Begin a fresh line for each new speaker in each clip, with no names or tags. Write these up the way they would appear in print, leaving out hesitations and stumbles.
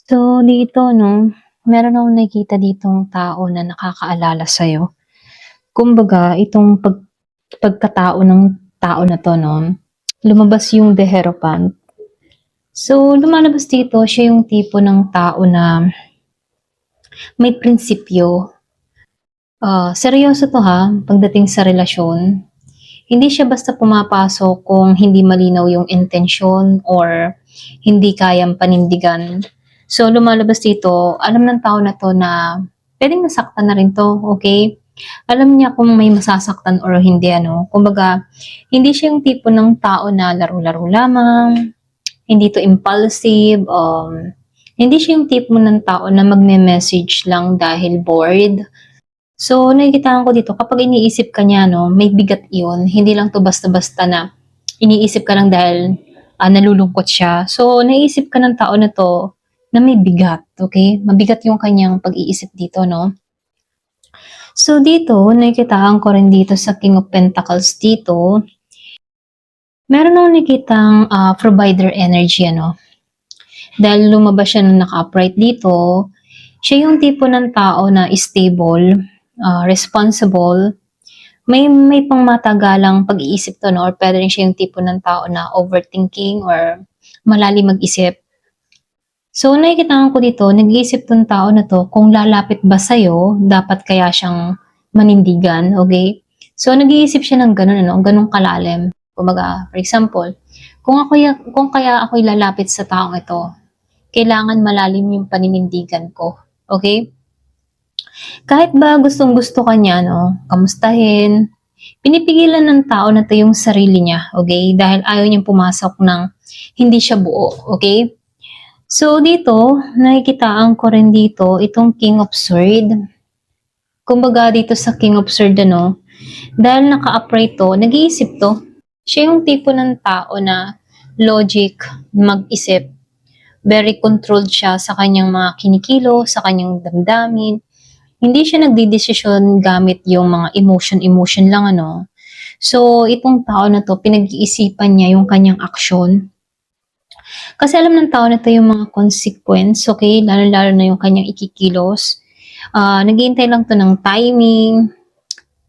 So, dito 'no, meron akong nakikita ditong tao na nakakaalala sa'yo. Kumbaga itong pagkatao ng tao na 'to 'no, lumabas yung The Hierophant. So, lumalabas dito siya yung tipo ng tao na may prinsipyo. Seryoso 'to ha, pagdating sa relasyon. Hindi siya basta pumapasok kung hindi malinaw yung intensyon or hindi kayang panindigan. So, lumalabas dito, alam ng tao na 'to na puwedeng nasaktan na rin 'to, okey? Alam niya kung may masasaktan or hindi ano. Kumbaga, hindi siya yung tipo ng tao na laro-laro lamang, hindi 'to impulsive, hindi siya yung tipo ng tao na magme-message lang dahil bored. So, nakikitaan ko dito kapag iniisip ka niya 'no, may bigat iyon. Hindi lang 'to basta-basta na iniisip ka lang dahil, nalulungkot siya. So, naiisip ka ng tao na 'to na may bigat, okey? Mabigat yung kanyang pag-iisip dito 'no. So, dito nakikitaan ko rin dito sa King of Pentacles dito, meron akong nakikitang, provider energy ano. Dahil lumabas siya na naka-upright dito, siya yung tipo ng tao na stable, responsible, may pangmatagalang pag-iisip 'to 'no or puwede rin siya yung tipo ng tao na overthinking or malalim mag-isip. So, nakikitaan ko dito nag-iisip 'tong tao na 'to kung lalapit ba sa'yo dapat kaya siyang manindigan, okey? So, nag-iisip siya ng gano'n ano, gano'ng kalalim. Kumbaga, for example, kung kaya ako'y lalapit sa taong ito, kailangan malalim yung paninindigan ko, okey? Kahit ba gustong-gusto ka niya 'no, kamustahin, pinipigilan ng tao na 'to yung sarili niya, okey? Dahil ayaw niyang pumasok ng hindi siya buo, okey? So dito, nakikitaan ko rin dito itong King of Sword. Kumbaga dito sa King of Sword ano, dahil naka-upright 'to, nag-iisip 'to. Siya yung tipo ng tao na logic, mag-isip, very controlled siya sa kanyang mga kinikilos, sa kanyang damdamin. Hindi siya nagdedesisyon gamit yung mga emotion lang ano. So, itong tao na 'to pinag-iisipan niya yung kanyang aksyon. Kasi alam ng tao na 'to yung mga consequence, okey? Lalong-lalo na yung kanyang ikikilos. Naghihintay lang 'to ng timing.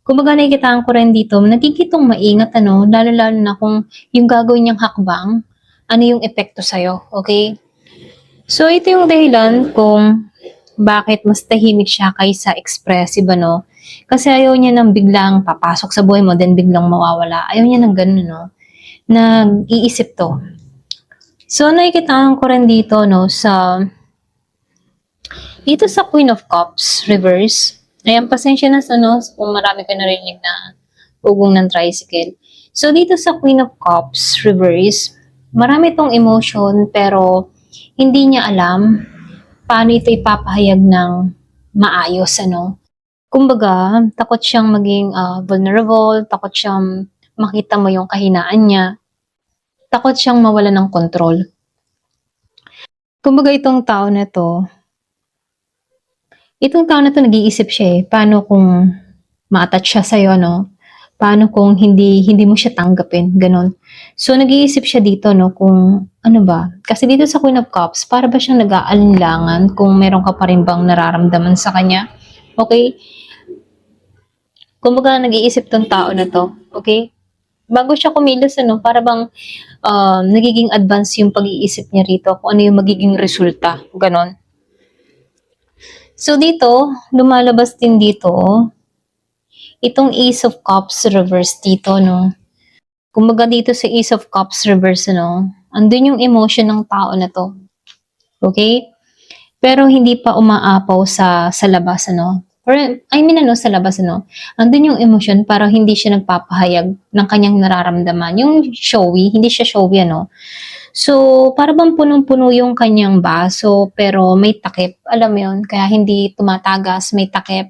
Kumbaga nakikitaan ko rin dito, nagigitong maingat ano, lalong-lalo na kung yung gagawin niyang hakbang, ano yung epekto sa'yo, okey? So, ito yung dahilan kung bakit mas tahimik siya kaysa expressive ano. Kasi ayaw niya ng biglang papasok sa buhay mo then biglang mawawala. Ayaw niya ng gano'n 'no, nag-iisip 'to. So, nakikitaan ko rin dito 'no dito sa Queen of Cups reverse. Ayan, pasensya na sa ano kung marami ka narinig na ugong ng tricycle. So, dito sa Queen of Cups reverse, marami 'tong emotion pero hindi niya alam paano ito ipapahayag ng maayos ano. Kumbaga, takot siyang maging, vulnerable, takot siyang makita mo yung kahinaan niya, takot siyang mawalan ng kontrol. Kumbaga itong tao na 'to nag-iisip siya, eh, paano kung ma-attach siya sa'yo 'no, paano kung hindi hindi mo siya tanggapin, gano'n. So, nag-iisip siya dito 'no kung ano ba, kasi dito sa Queen of Cups para ba siyang nag-aalinlangan kung meron ka pa rin bang nararamdaman sa kanya, okey? Kumbaga nag-iisip 'tong tao na 'to, okey? Bago siya kumilos ano, para bang, nagiging advance yung pag-iisip niya rito kung ano yung magiging resulta, gano'n. So dito, lumalabas din dito, itong Ace of Cups reverse dito 'no. Kumbaga dito sa Ace of Cups reverse ano, andun yung emotion ng tao na 'to, okey? Pero hindi pa umaapaw sa labas ano, or I mean ano, sa labas ano, andun yung emosyon pero hindi siya nagpapahayag ng kanyang nararamdaman, yung showy, hindi siya showy ano. So, para bang punong-puno yung kanyang baso pero may takip, alam mo yun? Kaya hindi tumatagas, may takip,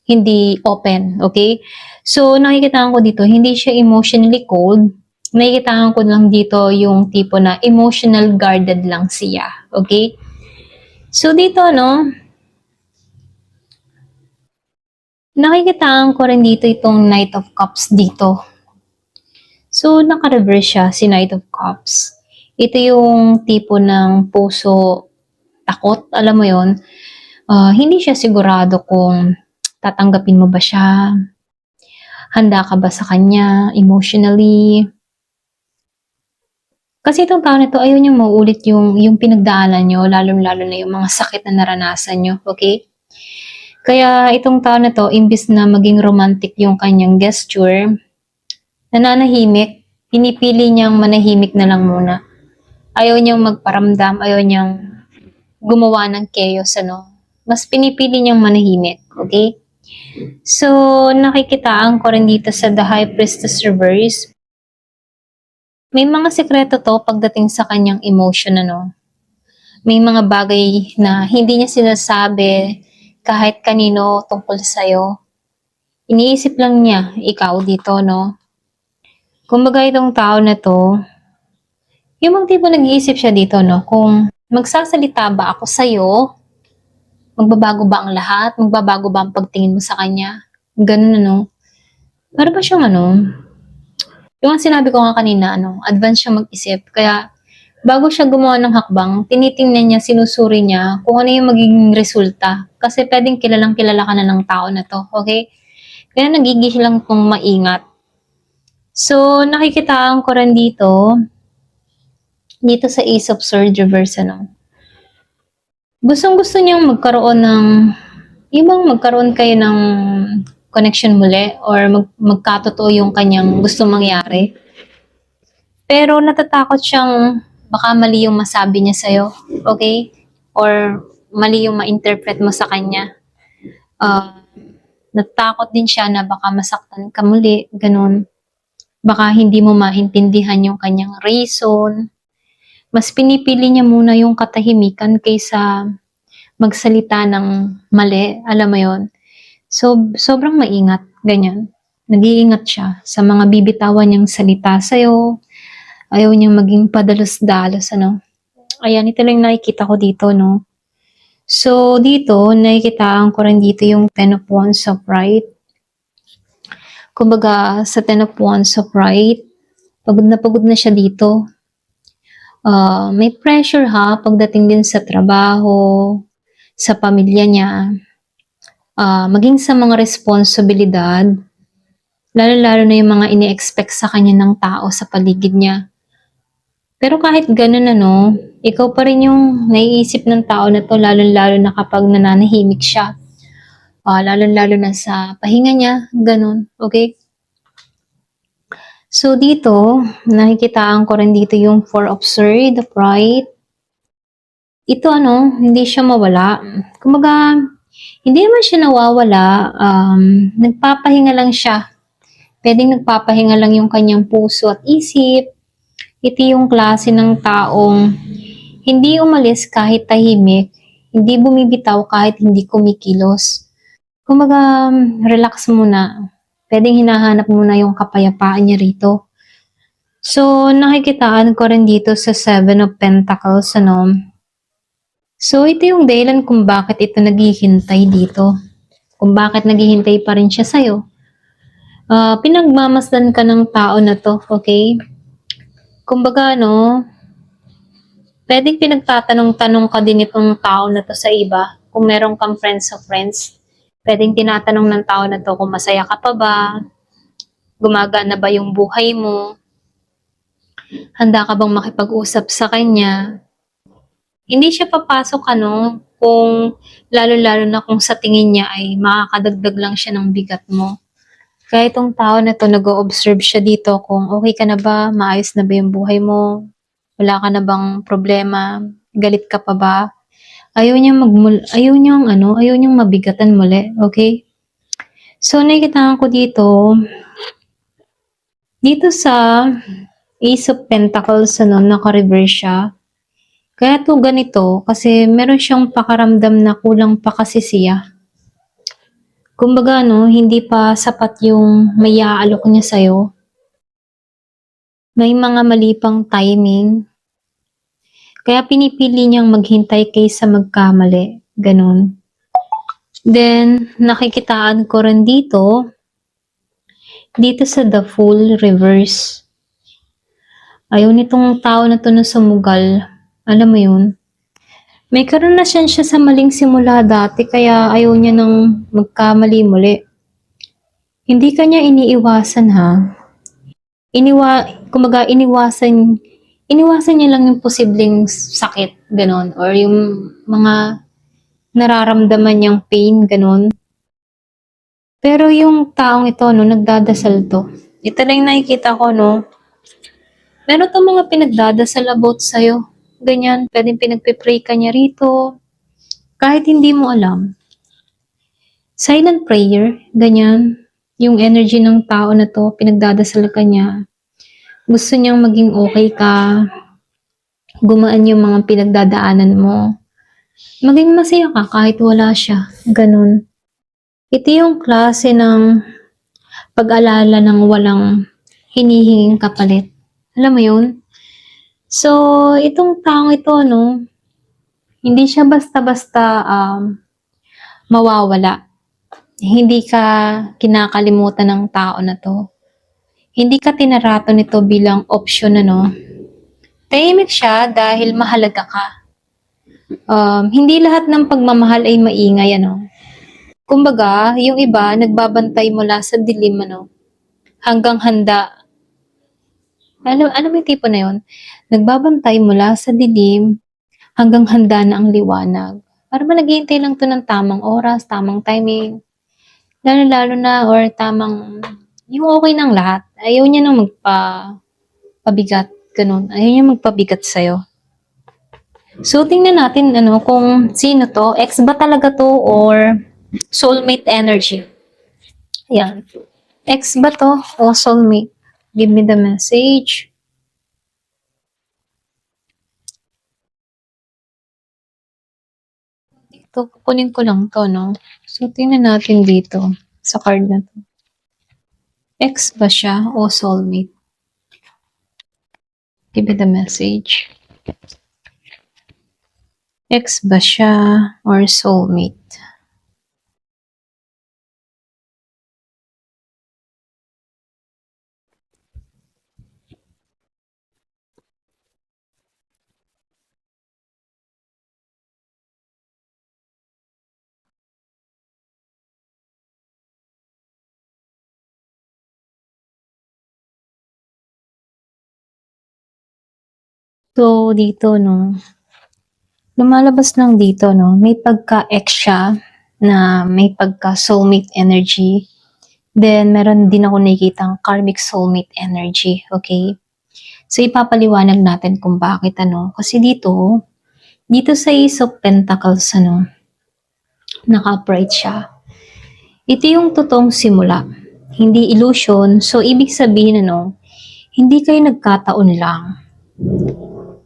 hindi open, okay? So, nakikitaan ko dito, hindi siya emotionally cold, nakikitaan ko lang dito yung tipo na emotional guarded lang siya, okay? So, dito, no, nakikitaan ko rin dito itong Knight of Cups dito. So, naka-reverse siya, si Knight of Cups. Ito yung tipo ng puso takot, alam mo yon. Hindi siya sigurado kung tatanggapin mo ba siya, handa ka ba sa kanya emotionally. Kasi itong tao na 'to ayaw niyang mauulit yung pinagdaanan niyo, lalong-lalo na yung mga sakit na naranasan niyo, okay? Kaya itong tao na 'to imbes na maging romantic yung kanyang gesture, nananahimik, pinipili niyang manahimik na lang muna. Ayaw niyang magparamdam, ayaw niyang gumawa ng chaos, ano. Mas pinipili niyang manahimik, okay? So, nakikitaan ko rin dito sa The High Priestess Reverse. May mga sekreto to pagdating sa kanyang emotion, ano. May mga bagay na hindi niya sinasabi kahit kanino tungkol sa'yo. Iniisip lang niya, ikaw dito, no? Kumbaga itong tao na to, yung mga tipo nag-iisip siya dito, no? Kung magsasalita ba ako sa'yo, magbabago ba ang lahat? Magbabago ba ang pagtingin mo sa kanya? Ganun, ano? Para ba siyang, ano, yung ang sinabi ko nga kanina, ano, advance siya mag-isip. Kaya, bago siya gumawa ng hakbang, tinitingnan niya, sinusuri niya kung ano yung magiging resulta. Kasi pwedeng kilalang kilala ka na ng tao na to, okay? Kaya nagigil lang kung maingat. So, nakikitaan ko rin dito sa Ace of Swords Reverse, ano. Gustong-gusto niyang magkaroon ng, yung magkaroon kayo ng connection muli or magkatotoo yung kanyang gusto mangyari. Pero natatakot siyang baka mali yung masabi niya sa'yo, okay? Or mali yung ma-interpret mo sa kanya. Natatakot din siya na baka masaktan ka muli, ganun. Baka hindi mo maintindihan yung kanyang reason. Mas pinipili niya muna yung katahimikan kaysa magsalita ng mali, alam mo yon. So, sobrang maingat, ganyan. Nag-iingat siya sa mga bibitawan niyang salita sa'yo. Ayaw niyang maging padalos-dalos, ano. Ayan, ito lang nakikita ko dito, no. So, dito, nakikitaan ko rin dito yung Ten of Wands upright. Kumbaga, sa Ten of Wands upright, pagod na siya dito. May pressure ha, pagdating din sa trabaho, sa pamilya niya, maging sa mga responsibilidad, lalo-lalo na yung mga ini-expect sa kanya ng tao sa paligid niya. Pero kahit ganun, ano, ikaw pa rin yung naiisip ng tao na to, lalo-lalo na kapag nananahimik siya. Lalo-lalo na sa pahinga niya, ganun, okay? So dito, nakikitaan ko rin dito yung Four of Swords, the Pride. Ito, ano, hindi siya mawala. Kumbaga, hindi naman siya nawawala, nagpapahinga lang siya. Pwedeng nagpapahinga lang yung kanyang puso at isip. Ito yung klase ng taong hindi umalis kahit tahimik, hindi bumibitaw kahit hindi kumikilos. Kumbaga, relax muna. Pwedeng hinahanap muna yung kapayapaan niya rito. So, nakikitaan ko rin dito sa Seven of Pentacles, ano. So, ito yung dahilan kung bakit ito naghihintay dito. Kung bakit naghihintay pa rin siya sa'yo. Pinagmamasdan ka ng tao na to, okay? Kumbaga, no, pwedeng pinagtatanong-tanong ka din itong tao na to sa iba. Kung meron kang friends of friends, pwedeng tinatanong ng tao na to kung masaya ka pa ba, gumagana ba yung buhay mo, handa ka bang makipag-usap sa kanya. Hindi siya papasok, ano, kung lalo-lalo na kung sa tingin niya ay makakadagdag lang siya ng bigat mo. Kaya itong tao na to, nag-o-observe siya dito kung okay ka na ba, maayos na ba yung buhay mo, wala ka na bang problema, galit ka pa ba. Ayaw niyang mabigatan muli, okay? So, nakikita ko dito sa Ace of Pentacles, ano, naka-reverse siya. Kaya to ganito, kasi meron siyang pakaramdam na kulang pa kasi siya. Kumbaga, no, hindi pa sapat yung may aalok niya sa'yo. May mga mali pang timing. Kaya pinipili niyang maghintay kaysa magkamali. Ganun. Then, nakikitaan ko rin dito sa The Fool Reverse. Ayaw nitong tao na to na sumugal. Alam mo yun? May karanasan siya sa maling simula dati kaya ayaw niya ng magkamali muli. Hindi kanya iniiwasan ha. Kumbaga iniwasan niya lang yung posibleng sakit, ganon, or yung mga nararamdaman niyang pain, ganon. Pero yung taong ito, no, nagdadasal to. Ito lang yung nakikita ko, no. Meron tong mga pinagdadasal about sa'yo. Ganyan, pwedeng pinagpipray ka niya rito. Kahit hindi mo alam. Silent prayer, ganyan. Yung energy ng tao na to, pinagdadasal ka niya. Gusto niyang maging okay ka. Gumaan yung mga pinagdadaanan mo. Maging masaya ka kahit wala siya. Ganun. Ito yung klase ng pag-alala ng walang hinihinging kapalit. Alam mo yun? So, itong taong ito, no, hindi siya basta-basta mawawala. Hindi ka kinakalimutan ng tao na to. Hindi ka tinarato nito bilang option, ano. Tahimik siya dahil mahalaga ka. Hindi lahat ng pagmamahal ay maingay, ano. Kumbaga, yung iba, nagbabantay mula sa dilim, ano, hanggang handa. Ano yung tipo na yun? Nagbabantay mula sa dilim hanggang handa na ang liwanag. Para ba naghihintay lang to ng tamang oras, tamang timing, lalo-lalo na, or tamang, yung okay ng lahat. Ayaw niya nang pabigat, ganun. Ayaw niya magpabigat sa'yo. So, tingnan natin, ano, kung sino to. Ex ba talaga to or soulmate energy? Yan. Ex ba to o soulmate? Give me the message. Ito, kukunin ko lang to, no? So, tingnan natin dito sa card na to. Ex ba siya o soulmate? Give me the message. Ex ba siya or soulmate? So, dito, no, lumalabas lang dito, no, may pagka-ex siya na may pagka-soulmate energy. Then, meron din ako nakikitang karmic soulmate energy, okay? So, ipapaliwanag natin kung bakit, ano. Kasi dito sa Ace of Pentacles, ano, naka-upright siya. Ito yung totoong simula. Hindi illusion. So, ibig sabihin, ano, hindi kayo nagkataon lang.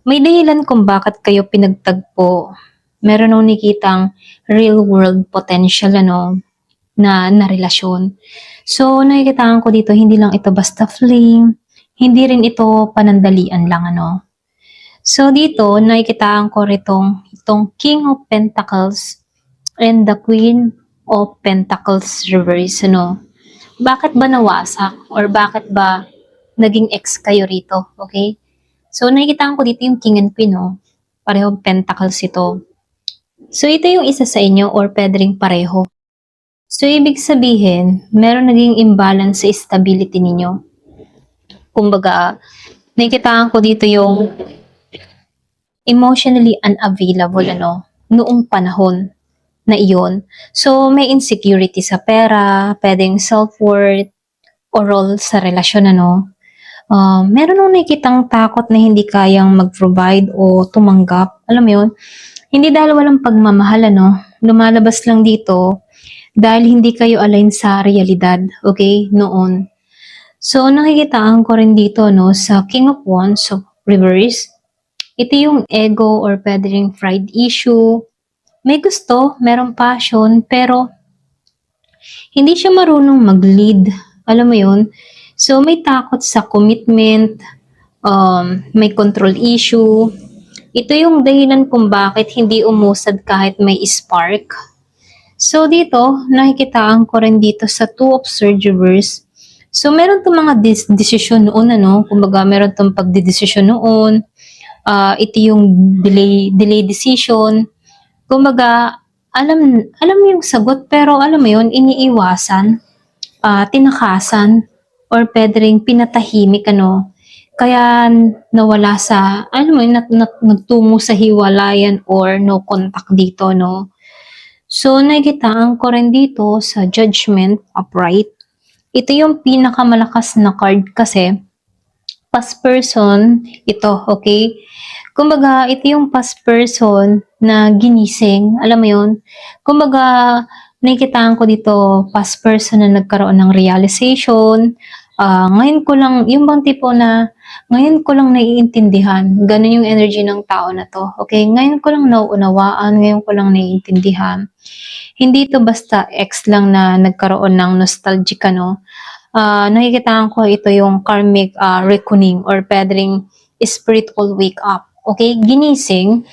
May dahilan kung bakit kayo pinagtagpo. Meron akong nakikitang real world potential, ano, na relasyon. So, nakikitaan ko dito, hindi lang ito basta fling, hindi rin ito panandalian lang, ano. So, dito, nakikitaan ko itong King of Pentacles and the Queen of Pentacles reverse, ano. Bakit ba nawasak? Or bakit ba naging ex kayo rito? Okay? So, nakikitaan ko dito yung King and Queen, no. Pareho Pentacles ito. So, ito yung isa sa inyo or pwede ring pareho. So, ibig sabihin, meron naging imbalance sa stability ninyo. Kumbaga, nakikitaan ko dito yung emotionally unavailable, ano, noong panahon na iyon. So, may insecurity sa pera, pwedeng self-worth, o role sa relasyon, ano. Meron nung nakikitang takot na hindi kayang mag-provide o tumanggap. Alam mo yun? Hindi dahil walang pagmamahal, ano. Lumalabas lang dito dahil hindi kayo align sa realidad, okay, noon. So, nakikitaan ko rin dito, no, sa King of Wands, so reverse. Ito yung ego or pwede ring pride issue. May gusto, merong passion, pero hindi siya marunong mag-lead. Alam mo yun? So, may takot sa commitment, may control issue. Ito yung dahilan kung bakit hindi umusad kahit may spark. So, dito, nakikitaan ko rin dito sa Two of Swords reverse. So, meron itong mga desisyon noon, ano? Kumbaga, meron itong pagdidesisyon noon. ito yung delay decision. Kumbaga, alam mo yung sagot pero alam mo yun, iniiwasan, tinakasan, or puwede ring pinatahimik ano. Kaya nawala sa alam mo yun, nagtungo sa hiwalayan or no contact dito 'no. So, nakikitaan ko rin dito sa Judgment upright. Ito yung pinakamalakas na card kasi past person ito, okay? Kumbaga, ito yung past person na ginising, alam mo yun? Kumbaga, nakikitaan ko dito, past person na nagkaroon ng realization, ngayon ko lang, yung bang tipo na, ngayon ko lang naiintindihan, ganun yung energy ng tao na to, okay? Ngayon ko lang nauunawaan, ngayon ko lang naiintindihan. Hindi to basta ex lang na nagkaroon ng nostalgic ano, nakikitaan ko ito yung karmic reckoning or pwedeng spiritual wake up. Okay? Ginising,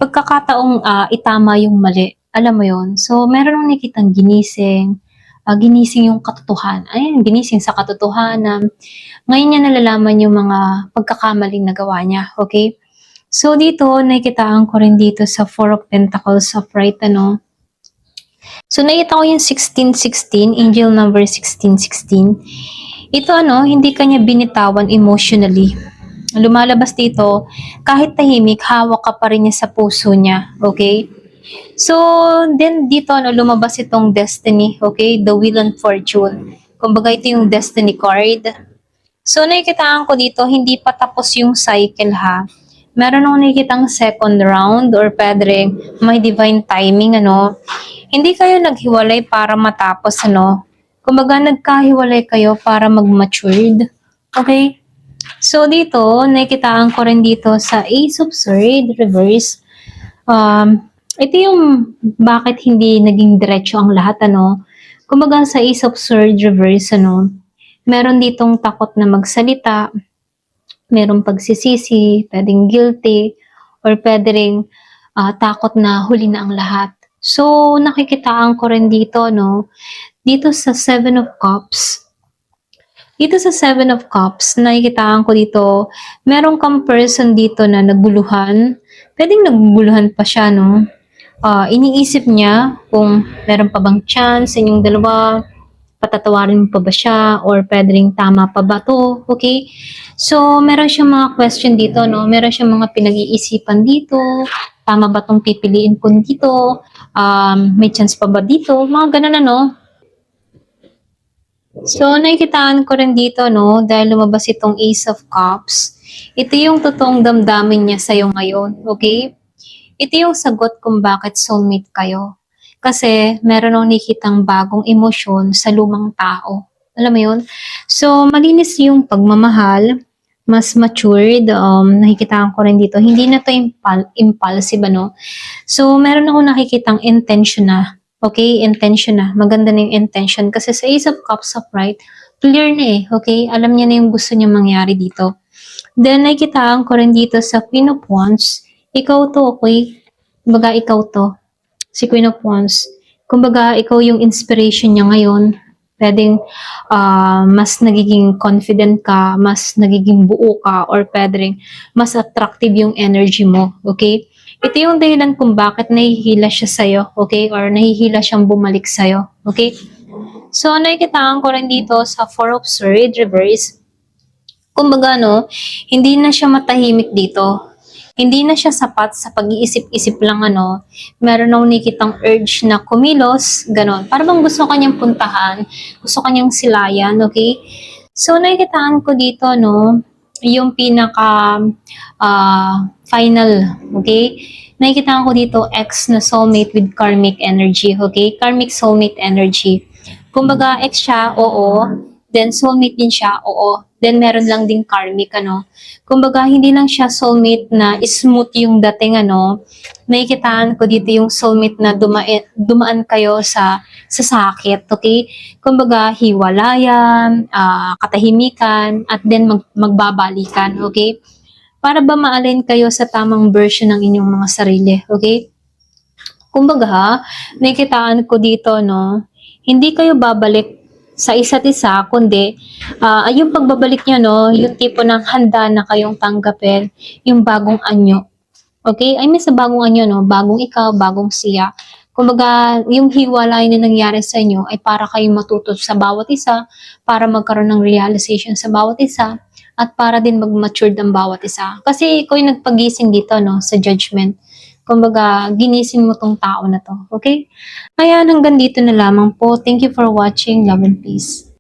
pagkakataong itama yung mali. Alam mo yon. So, meron akong nakikitang ginising, ginising yung katotohanan. Ayun, ginising sa katotohanan. Ngayon niya nalalaman yung mga pagkakamaling nagawa niya. Okay? So, dito, nakikitaan ko rin dito sa Four of Pentacles upright, ano, so, nakita ko yung 1616, angel number 1616. Ito ano, hindi kanya binitawan emotionally. Lumalabas dito, kahit tahimik, hawak ka pa rin niya sa puso niya. Okay? So, then dito ano, lumabas itong destiny. Okay? The Wheel and Fortune. Kumbaga ito yung destiny card. So, nakikitaan ko dito, hindi pa tapos yung cycle ha. Meron akong nakikitang second round or pwede may divine timing, ano. Hindi kayo naghiwalay para matapos, ano. Kumbaga, nagkahiwalay kayo para mag-matured. Okay? So, dito, nakikitaan ko rin dito sa Ace of Swords, reverse. Ito yung bakit hindi naging diretso ang lahat, ano. Kumbaga, sa Ace of Swords, reverse, ano, meron ditong takot na magsalita, merong pagsisisi, pwedeng guilty, or pwede ring takot na huli na ang lahat. So, nakikitaan ko rin dito, no? Dito sa Seven of Cups, dito sa Seven of Cups, nakikitaan ko dito, merong kang person dito na naguluhan. Pwedeng naguguluhan pa siya, no? Iniisip niya kung meron pa bang chance sa inyong dalawa, patatawarin mo pa ba siya, or pwede ring tama pa ba to, okay? So, meron siyang mga question dito, no? Meron siyang mga pinag-iisipan dito, tama ba tong pipiliin ko dito, may chance pa ba dito, mga ganun ano. So, nakikitaan ko rin dito, no, dahil lumabas itong Ace of Cups, ito yung totoong damdamin niya sa'yo ngayon, okay? Ito yung sagot kung bakit soulmate kayo. Kasi meron akong nakikitang bagong emosyon sa lumang tao. Alam mo yun? So, malinis yung pagmamahal, mas matured, nakikita ko rin dito. Hindi na to impulsive, ano? So, meron akong nakikitang intention na. Okay? Intention na. Maganda na yung intention. Kasi sa Ace of Cups upright, clear na eh. Okay? Alam niya na yung gusto niya mangyari dito. Then, nakikitaan ko rin dito sa Queen of Wands. Ikaw to, okay? Kumbaga, ikaw to. Si Queen of Wands. Kumbaga, ikaw yung inspiration niya ngayon. Pwedeng mas nagiging confident ka, mas nagiging buo ka, or pwedeng mas attractive yung energy mo. Okay? Ito yung dahilan kung bakit nahihila siya sa'yo. Okay? Or nahihila siyang bumalik sa'yo. Okay? So, nakikitaan ko rin dito sa Four of Swords, reverse. Kumbaga, no, hindi na siya matahimik dito. Hindi na siya sapat sa pag-iisip-isip lang, ano. Meron akong nakikitang urge na kumilos, ganon. Para bang gusto kanyang puntahan, gusto kanyang silayan, okay? So, nakikitaan ko dito, no, yung pinaka final, okay? Nakikitaan ko dito, ex na soulmate with karmic energy, okay? Karmic soulmate energy. Kumbaga, ex siya, oo. Then, soulmate din siya, oo. Then, meron lang din karmic, ano. Kumbaga, hindi lang siya soulmate na smooth yung dating, ano. Nakikitaan ko dito yung soulmate na dumaan kayo sa sakit, okay? Kumbaga, hiwalayan, katahimikan, at then magbabalikan, okay? Para ba maalin kayo sa tamang version ng inyong mga sarili, okay? Kumbaga, nakikitaan ko dito, no, hindi kayo babalik sa isa't isa, kundi yung pagbabalik niyo, no, yung tipo ng handa na kayong tanggapin yung bagong anyo. Okay? I mean sa bagong anyo, no, bagong ikaw, bagong siya. Kumbaga, yung hiwalay na nangyari sa inyo ay para kayong matuto sa bawat isa, para magkaroon ng realization sa bawat isa, at para din mag-mature ang bawat isa. Kasi ikaw yung nagpagising dito, no, sa judgment. Kumbaga, ginising mo tong tao na to. Okay? Ayan, hanggang dito na lamang po. Thank you for watching. Love and peace.